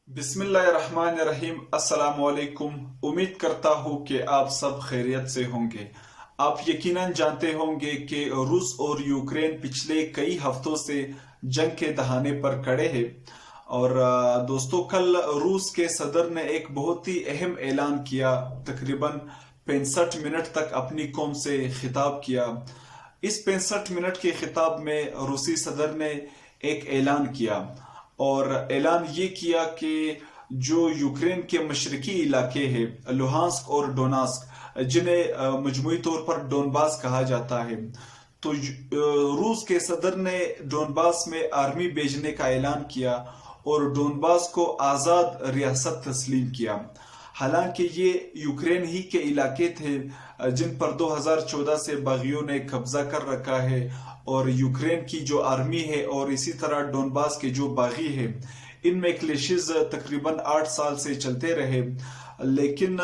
बिस्मिल्लाहिर्रहमानिर्रहीम। अस्सलाम वालेकुम। उम्मीद करता हूँ कि आप सब खैरियत से होंगे। आप यकीनन जानते होंगे कि रूस और यूक्रेन पिछले कई हफ्तों से जंग के दहाने पर खड़े हैं। और दोस्तों, कल रूस के सदर ने एक बहुत ही अहम ऐलान किया। तकरीबन 65 मिनट तक अपनी कौम से खिताब किया। इस 65 मिनट के खिताब में रूसी सदर ने एक ऐलान किया, और ऐलान ये किया कि जो यूक्रेन के मशरकी इलाके हैं, लुहांस्क और डोनास्क, जिन्हें मजमूई तौर पर डोनबास कहा जाता है, तो रूस के सदर ने डोनबास में आर्मी भेजने का ऐलान किया और डोनबास को आज़ाद रियासत तस्लीम किया। हालांकि ये यूक्रेन ही के इलाके थे जिन पर 2014 से बागियों ने कब्जा कर रखा है, और यूक्रेन की जो आर्मी है और इसी तरह डोनबास के जो बागी है, इनमें क्लेशेस तकरीबन 8 साल से चलते रहे। लेकिन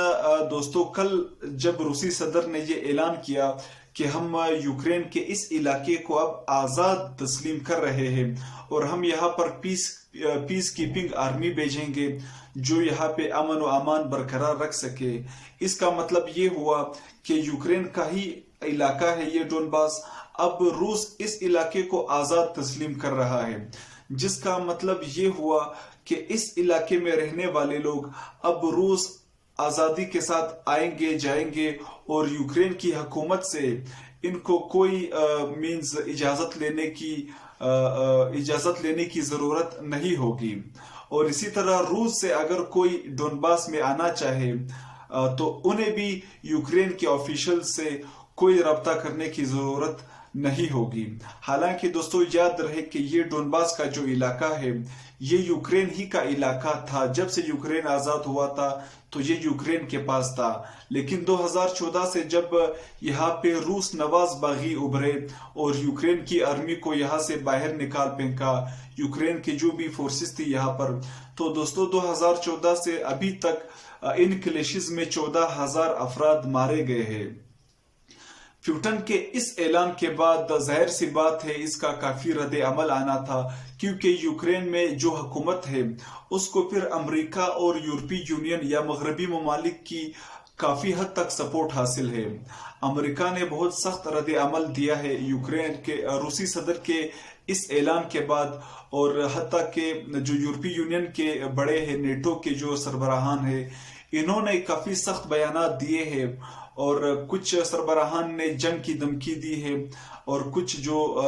दोस्तों, कल जब रूसी सदर ने ये ऐलान किया कि हम यूक्रेन के इस इलाके को अब आज़ाद तस्लीम कर रहे हैं और हम यहाँ पर पीस कीपिंग आर्मी भेजेंगे जो यहाँ पे अमन व अमान बरकरार रख सके, इसका मतलब ये हुआ कि यूक्रेन का ही इलाका है ये डोनबास, अब रूस इस इलाके को आज़ाद तस्लीम कर रहा है। जिसका मतलब ये हुआ कि इस इलाके में रहने वाले लोग अब रूस आज़ादी के साथ आएंगे जाएंगे, और यूक्रेन की हुकूमत से इनको कोई इजाज़त लेने की ज़रूरत नहीं होगी। और इसी तरह रूस से अगर कोई डोनबास में आना चाहे तो उन्हें भी यूक्रेन के ऑफिशियल से कोई रब्ता करने की ज़रूरत नहीं होगी। हालांकि दोस्तों, याद रहे कि ये डोनबास का जो इलाका है, ये यूक्रेन ही का इलाका था। जब से यूक्रेन आज़ाद हुआ था तो ये यूक्रेन के पास था, लेकिन 2014 से जब यहाँ पे रूस नवाज बागी उभरे और यूक्रेन की आर्मी को यहाँ से बाहर निकाल फेंका, यूक्रेन की जो भी फोर्सेस थी यहाँ पर, तो दोस्तों 2014 से अभी तक इन क्लेशेस में 14,000 अफराद मारे गए हैं। प्यूटन के इस ऐलान के बाद जाहिर सी बात है इसका काफी रद्द अमल आना था, क्योंकि यूक्रेन में जो हुकूमत है उसको फिर अमेरिका और यूरोपीय यूनियन या मगरबी ममालिक की काफी हद तक सपोर्ट हासिल है। अमेरिका ने बहुत सख्त रद्द अमल दिया है यूक्रेन के रूसी सदर के इस ऐलान के बाद, और हत्ता के जो यूरोपीय यूनियन के बड़े हैं, नेटो के जो सरबराहान है, इन्होंने काफी सख्त बयानात दिए हैं, और कुछ सरबराहान ने जंग की धमकी दी है, और कुछ जो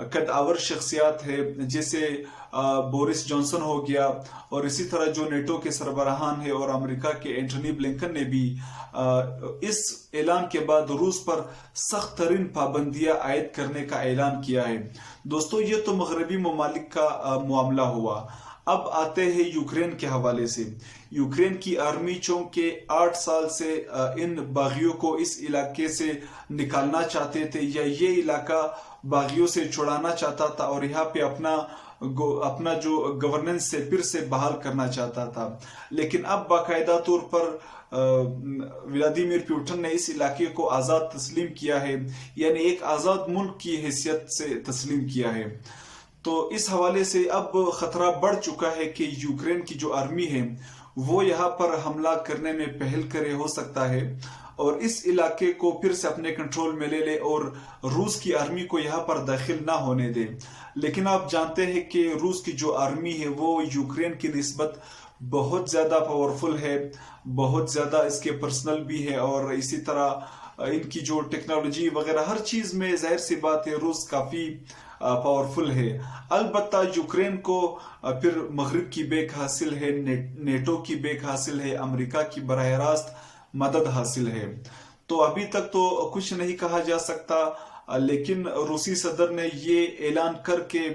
कद्दावर शख्सियात है जैसे बोरिस जॉनसन हो गया, और इसी तरह जो नेटो के सरबराहान है और अमेरिका के एंटनी ब्लिंकन ने भी इस ऐलान के बाद रूस पर सख्त तरीन पाबंदियां आयद करने का ऐलान किया है। दोस्तों, ये तो मगरबी ममालिक का मामला हुआ। अब आते हैं यूक्रेन के हवाले से। यूक्रेन की आर्मी चूंकि 8 साल से इन बागियों को इस इलाके से निकालना चाहते थे, या ये इलाका बागियों से छुड़ाना चाहता था और यहाँ पे अपना जो गवर्नेंस से फिर से बहाल करना चाहता था, लेकिन अब बाकायदा तौर पर व्लादिमीर पुतिन ने इस इलाके को आज़ाद तस्लीम किया है, यानी एक आज़ाद मुल्क की हैसियत से तस्लीम किया है। तो इस हवाले से अब खतरा बढ़ चुका है कि यूक्रेन की जो आर्मी है वो यहाँ पर हमला करने में पहल करे, हो सकता है, और इस इलाके को फिर से अपने कंट्रोल में ले ले और रूस की आर्मी को यहाँ पर दाखिल ना होने दे। लेकिन आप जानते हैं कि रूस की जो आर्मी है वो यूक्रेन की निस्बत बहुत ज़्यादा पावरफुल है, बहुत ज़्यादा इसके पर्सनल भी है, और इसी तरह इनकी जो टेक्नोलॉजी वगैरह हर चीज़ में जाहिर सी बात है रूस काफ़ी पावरफुल है। अलबत्ता यूक्रेन को फिर मगरिब की बेक हासिल है, नेटो की बेक हासिल है, अमेरिका की बराह रास्त मदद हासिल है। तो अभी तक तो कुछ नहीं कहा जा सकता, लेकिन रूसी सदर ने ये ऐलान करके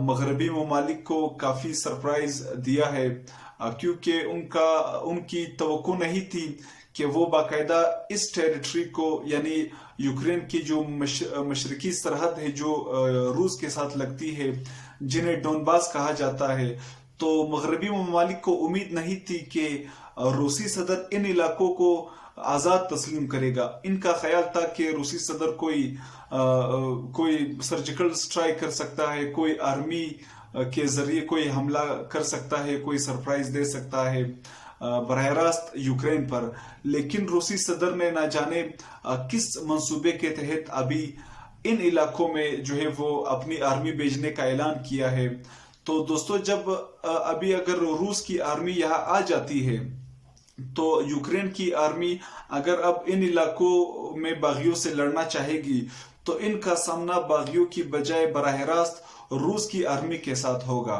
मगरबी ममालिक को काफी सरप्राइज दिया है, क्योंकि उनकी तवक्को नहीं थी कि वो बाकायदा इस टेरिटरी को, यानी यूक्रेन की जो मशरकी सरहद है जो रूस के साथ लगती है, जिन्हें डोनबास कहा जाता है, तो मगरबी ममालिक को उम्मीद नहीं थी कि रूसी सदर इन इलाकों को आज़ाद तस्लीम करेगा। इनका ख्याल था कि रूसी सदर कोई सर्जिकल स्ट्राइक कर सकता है, कोई आर्मी के जरिए कोई हमला कर सकता है, कोई सरप्राइज दे सकता है बरह रास्त यूक्रेन पर। लेकिन रूसी सदर ने ना जाने किस मंसूबे के तहत अभी इन इलाकों में जो है वो अपनी आर्मी भेजने का ऐलान किया है। तो दोस्तों, जब अभी अगर रूस की आर्मी यहाँ आ जाती है तो यूक्रेन की आर्मी अगर अब इन इलाकों में बागियों से लड़ना चाहेगी तो इनका सामना बागियों की बजाय बराह रास्त रूस की आर्मी के साथ होगा।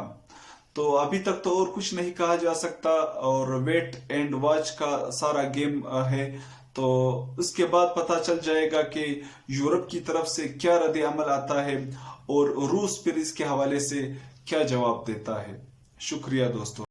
तो अभी तक तो और कुछ नहीं कहा जा सकता, और वेट एंड वॉच का सारा गेम है। तो उसके बाद पता चल जाएगा कि यूरोप की तरफ से क्या रद्द अमल आता है और रूस फिर इसके हवाले से क्या जवाब देता है। शुक्रिया दोस्तों।